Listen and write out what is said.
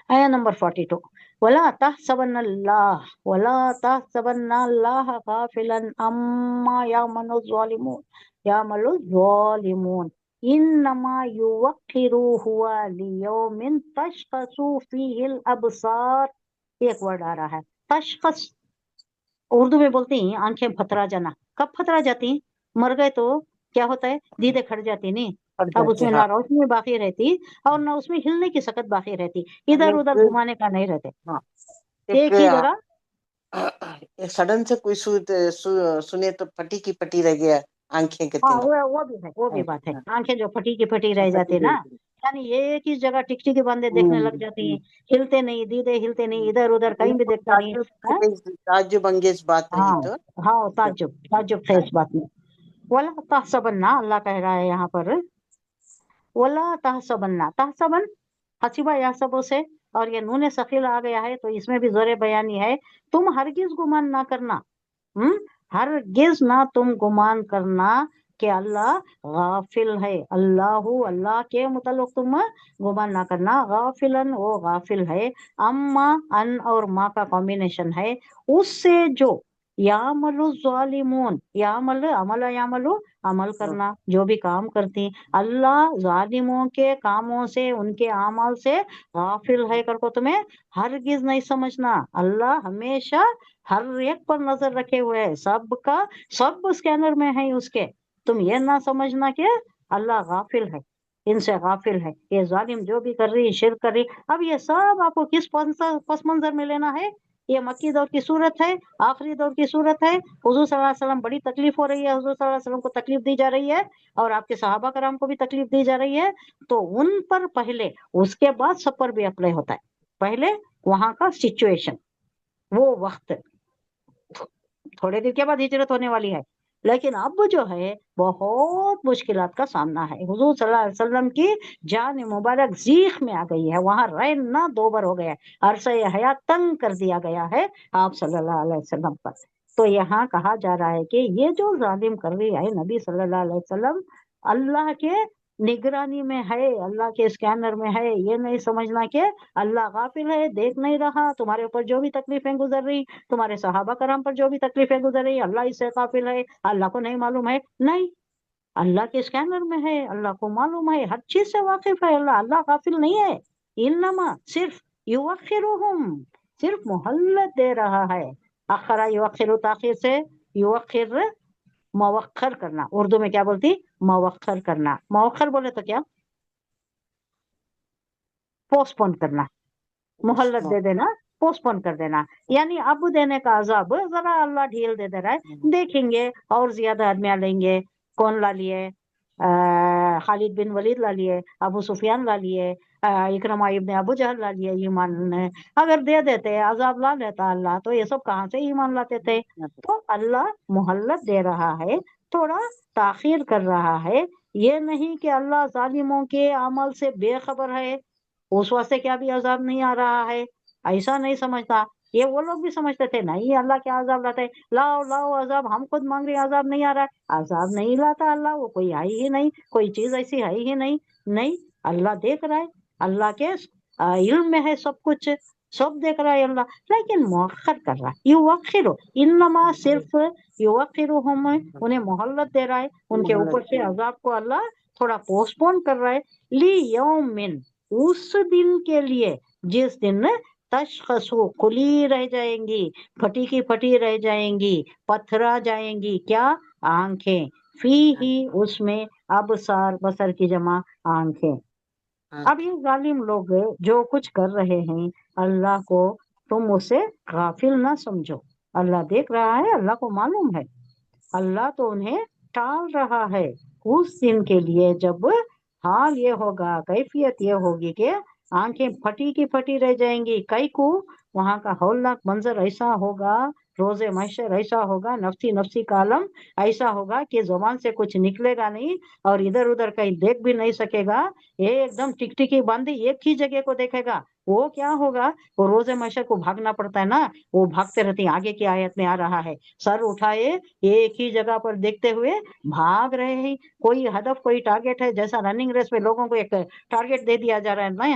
آیا نمبر 42. ولا تحسبن اللہ غافلا عما يعمل الظالمون انما يوقره لیوم تشخص فیہ الابصار. ایک ورڈ آ رہا ہے تشخص، اردو میں بولتے ہیں آنکھیں پھترا جانا. کب پھترا جاتی ہیں؟ مر گئے تو کیا ہوتا ہے؟ دیدے کھٹ جاتی نہیں. پڑ اب اس جاتے، میں ہاں. نہ روشنی باقی رہتی اور نہ اس میں ہلنے کی سکت باقی رہتی، اور ادھر ادھر ایک، گھمانے کا نہیں رہتے، ہاں، ایک ایک ہی جگہ. سڈن سے کوئی سنے تو پٹی کی پٹی رہ گیا آنکھیں کے ہاں تینوں. وہ بھی ہے، وہ بھی بات ہے. ہاں، آنکھیں جو پھٹی کی پھٹی رہ پٹی جاتی نا، گئی. یعنی ایک ہی جگہ ٹکٹی کے بندے دیکھنے لگ جاتی ہیں، ہلتے نہیں، دیدے ہلتے نہیں، ادھر ادھر کہیں بھی دیکھتا نہیں. ہاں تعجب انگیز بات رہی ہاں تو. ہاں، تعجب تعجب تھا اس بات میں. ولا تحسبن، اللہ کہہ رہا ہے یہاں پر ولا تحسبن. تحسبن حسیبہ یحسبو سے، اور یہ نون ثقیل آ گیا ہے تو اس میں بھی زور بیانی ہے. تم ہرگز گمان نہ کرنا، ہرگز نہ تم گمان کرنا کہ اللہ غافل ہے. اللہ کے متعلق تم گمان نہ کرنا. غافلن، وہ غافل ہے. اما، ان اور ما کا کمبینیشن ہے، اس سے جو یعمل الظالمون، یعمل عمل، یعمل عمل کرنا، جو بھی کام کرتی. اللہ ظالموں کے کاموں سے، ان کے اعمال سے غافل ہے کر کو تمہیں ہرگز نہیں سمجھنا. اللہ ہمیشہ ہر ایک پر نظر رکھے ہوئے ہے، سب کا سب اسکینر میں ہے اس کے. تم یہ نہ سمجھنا کہ اللہ غافل ہے، ان سے غافل ہے. یہ ظالم جو بھی کر رہی، شرک کر رہی، اب یہ سب آپ کو کس پس منظر میں لینا ہے؟ یہ مکی دور کی صورت ہے، آخری دور کی صورت ہے. حضور صلی اللہ علیہ وسلم بڑی تکلیف ہو رہی ہے، حضور صلی اللہ علیہ وسلم کو تکلیف دی جا رہی ہے اور آپ کے صحابہ کرام کو بھی تکلیف دی جا رہی ہے. تو ان پر پہلے، اس کے بعد سب پر بھی اپلائی ہوتا ہے. پہلے وہاں کا سچویشن، وہ وقت، تھوڑے دن کے بعد ہجرت ہونے والی ہے، لیکن اب جو ہے بہت مشکلات کا سامنا ہے. حضور صلی اللہ علیہ وسلم کی جان مبارک زیخ میں آ گئی ہے، وہاں رہنا دوبر ہو گیا ہے، عرصہ حیات تنگ کر دیا گیا ہے آپ صلی اللہ علیہ وسلم پر. تو یہاں کہا جا رہا ہے کہ یہ جو ظالم کر رہی ہے نبی صلی اللہ علیہ وسلم، اللہ کے نگرانی میں ہے، اللہ کے اسکینر میں ہے. یہ نہیں سمجھنا کہ اللہ غافل ہے، دیکھ نہیں رہا. تمہارے اوپر جو بھی تکلیفیں گزر رہی، تمہارے صحابہ کرام پر جو بھی تکلیفیں گزر رہی، اللہ اس سے غافل ہے، اللہ کو نہیں معلوم ہے. نہیں، اللہ کے اسکینر میں ہے، اللہ کو معلوم ہے، ہر چیز سے واقف ہے اللہ. اللہ غافل نہیں ہے. انما صرف یوخرہم، صرف مہلت دے رہا ہے. اخرا یوخر، تاخیر سے یوخر، موخر کرنا. اردو میں کیا بولتی؟ موخر کرنا. موخر بولے تو کیا؟ پوسٹ پون کرنا، مہلت دے دینا، پوسٹ پون کر دینا. یعنی اب دینے کا عذاب ذرا اللہ ڈھیل دے دے رہا ہے، دیکھیں گے اور زیادہ آدمیاں لیں گے. کون لا لیے؟ خالد بن ولید لا لیے، ابو سفیان لا لیے، اکرمہ ابن ابو جہل لا لیے. ایمان اگر دے دیتے، عذاب لا لیتا اللہ، تو یہ سب کہاں سے ایمان لاتے تھے؟ تو اللہ مہلت دے رہا ہے، تھوڑا تاخیر کر رہا ہے. یہ نہیں کہ اللہ ظالموں کے عمل سے بے خبر ہے، اس واسطے کیا بھی عذاب نہیں آ رہا ہے، ایسا نہیں سمجھتا. یہ وہ لوگ بھی سمجھتے تھے نہیں اللہ کیا عذاب لاتا ہے، لاؤ لاؤ عذاب، ہم خود مانگ رہے ہیں، عذاب نہیں آ رہا ہے. عذاب نہیں لاتا اللہ، وہ کوئی ہے ہی نہیں، کوئی چیز ایسی ہے ہی نہیں. نہیں، اللہ دیکھ رہا ہے، اللہ کے علم میں ہے سب کچھ، سب دیکھ رہا ہے اللہ، لیکن مؤخر کر رہا ہے. یوخر، انما صرف یوخرہم، انہیں مہلت دے رہا ہے، ان کے اوپر سے عذاب کو اللہ تھوڑا پوسٹ پون کر رہا ہے. لی یومن، اس دن کے لیے جس دن تشخصو، کھلی رہ جائیں گی، پھٹی کی پھٹی رہ جائیں گی، پتھرا جائیں گی کیا؟ آنکھیں. فی ہی، اس میں، ابصار، بصر کی جمع آنکھیں. اب یہ ظالم لوگ جو کچھ کر رہے ہیں، اللہ کو تم اسے غافل نہ سمجھو. اللہ دیکھ رہا ہے، اللہ کو معلوم ہے. اللہ تو انہیں ٹال رہا ہے اس دن کے لیے جب حال یہ ہوگا، کیفیت یہ ہوگی کہ آنکھیں پھٹی کی پھٹی رہ جائیں گی. کئی کو وہاں کا ہولناک منظر ایسا ہوگا، روز محشر ایسا ہوگا، نفسی نفسی کا عالم ایسا ہوگا کہ زبان سے کچھ نکلے گا نہیں اور ادھر ادھر کہیں دیکھ بھی نہیں سکے گا. یہ ایک دم ٹکٹکی باندھی ایک ہی جگہ کو دیکھے گا. وہ کیا ہوگا؟ وہ روز محشر کو بھاگنا پڑتا ہے نا، وہ بھاگتے رہتے ہیں. آگے کی آیت میں آ رہا ہے، سر اٹھائے ایک ہی جگہ پر دیکھتے ہوئے بھاگ رہے ہیں. کوئی ہدف، کوئی ٹارگیٹ ہے، جیسا رننگ ریس میں لوگوں کو ایک ٹارگیٹ دے دیا جا رہا ہے نا،